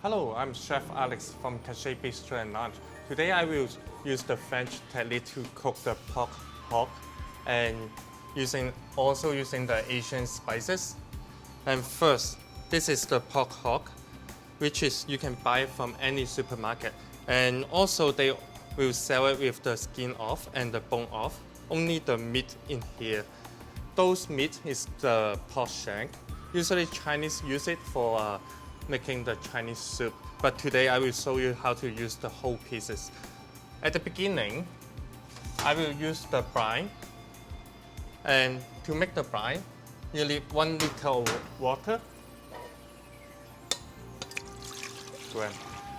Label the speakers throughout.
Speaker 1: Hello, I'm Chef Alex from Bistro and Lunch. Today I will use the French technique to cook the pork hock and also using the Asian spices. And first, this is the pork hock, which is you can buy from any supermarket. And also they will sell it with the skin off and the bone off. Only the meat in here. Those meat is the pork shank. Usually Chinese use it for making the Chinese soup, but today I will show you how to use the whole pieces. At the beginning, I will use the brine, and to make the brine, you need 1 liter of water,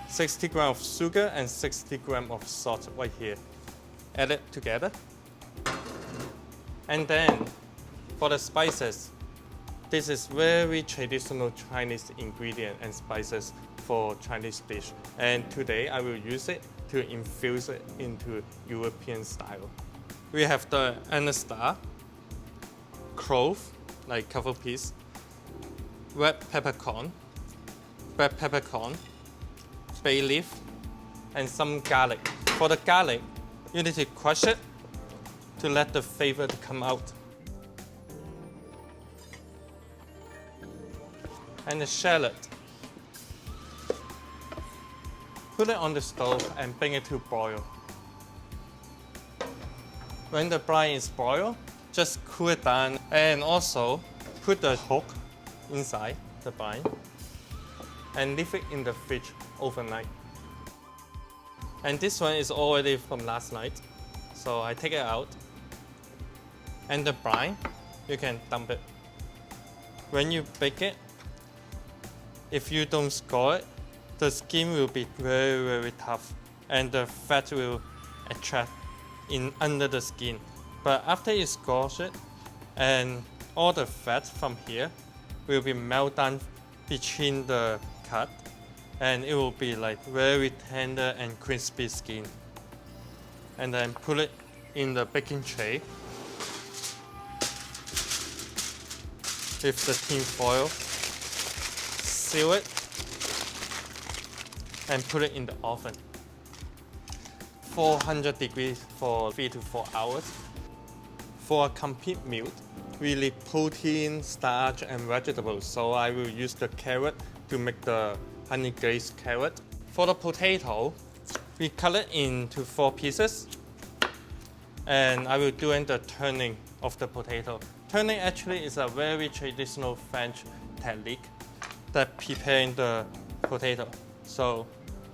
Speaker 1: 60 grams of sugar and 60 grams of salt right here. Add it together. And then for the spices, this is very traditional Chinese ingredient and spices for Chinese dish. And today I will use it to infuse it into European style. We have the anise-star, clove, like couple piece, red peppercorn, bay leaf, and some garlic. For the garlic, you need to crush it to let the flavor come out. And the shallot. Put it on the stove and bring it to boil. When the brine is boiled, just cool it down and also put the hook inside the brine and leave it in the fridge overnight. And this one is already from last night, so I take it out. And the brine, you can dump it. When you bake it, if you don't score it, the skin will be very, very tough and the fat will attract in under the skin. But after you score it, and all the fat from here will be melt down between the cut, and it will be like very tender and crispy skin. And then put it in the baking tray with the tin foil. Seal it and put it in the oven. 400 degrees for 3 to 4 hours. For a complete meal, we need protein, starch, and vegetables. So I will use the carrot to make the honey glazed carrot. For the potato, we cut it into 4 pieces. And I will do the turning of the potato. Turning actually is a very traditional French technique that preparing the potato. So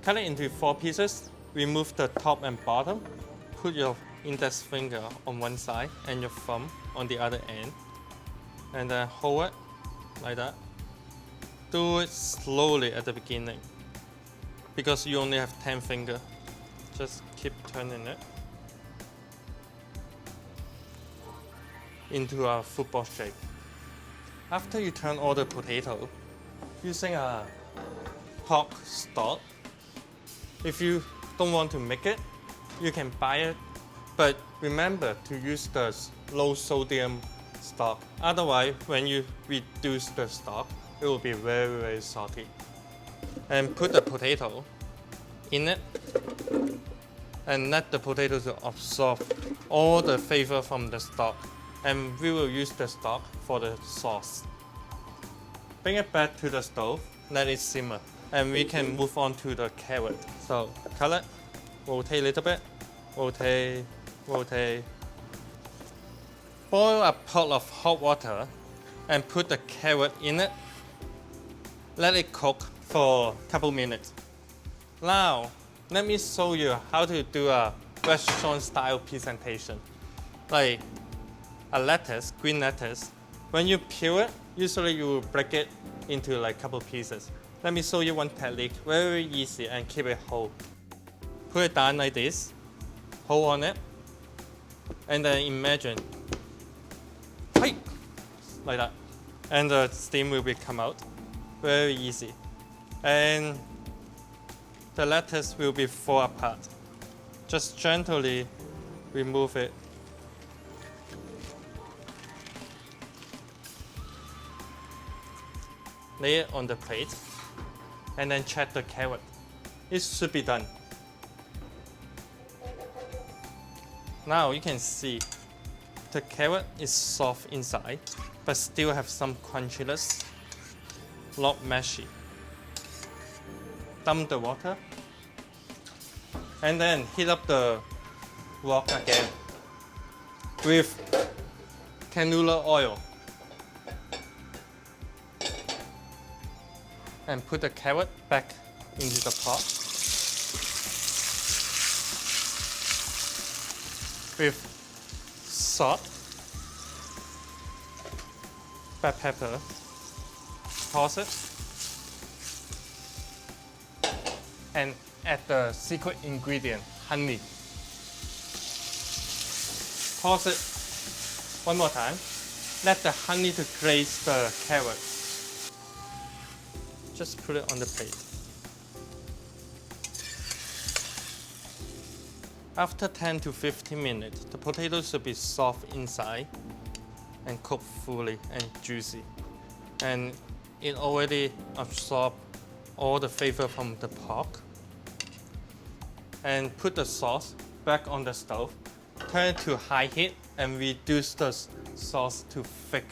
Speaker 1: cut it into 4 pieces, remove the top and bottom, put your index finger on one side and your thumb on the other end, and then hold it like that. Do it slowly at the beginning because you only have 10 fingers. Just keep turning it into a football shape. After you turn all the potato, using a pork stock. If you don't want to make it, you can buy it, but remember to use the low sodium stock. Otherwise, when you reduce the stock, it will be very, very salty. And put the potato in it and let the potato to absorb all the flavor from the stock. And we will use the stock for the sauce. Bring it back to the stove, let it simmer, and we can move on to the carrot. So, cut it, rotate a little bit, rotate. Boil a pot of hot water and put the carrot in it. Let it cook for a couple minutes. Now, let me show you how to do a restaurant style presentation. Like a lettuce, green lettuce, when you peel it, usually you will break it into like couple pieces. Let me show you one technique, very easy and keep it whole. Put it down like this, hold on it, and then imagine, like that. And the steam will come out, very easy. And the lettuce will be fall apart. Just gently remove it. Lay it on the plate. and then check the carrot. It should be done. Now you can see the carrot is soft inside, but still have some crunchiness, not mushy. Dump the water, and then heat up the wok again with canola oil. And put the carrot back into the pot with salt, black pepper, toss it, and add the secret ingredient, honey. Toss it one more time. Let the honey to glaze the carrot. Just put it on the plate. After 10 to 15 minutes, the potatoes should be soft inside and cooked fully and juicy. And it already absorbed all the flavor from the pork. And put the sauce back on the stove. Turn it to high heat and reduce the sauce to thick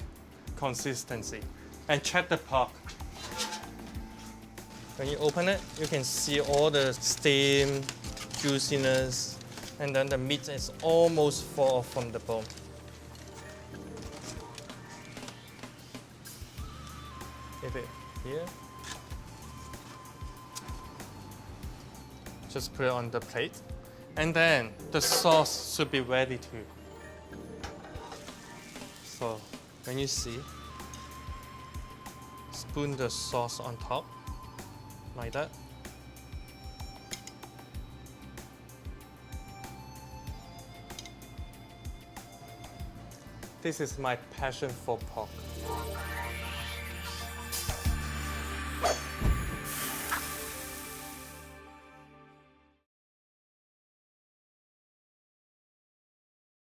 Speaker 1: consistency. And check the pork. When you open it, you can see all the steam, juiciness, and then the meat is almost fall off from the bone. Keep it here. Just put it on the plate. And then the sauce should be ready too. So when you see, spoon the sauce on top. Like that. This is my passion for pork.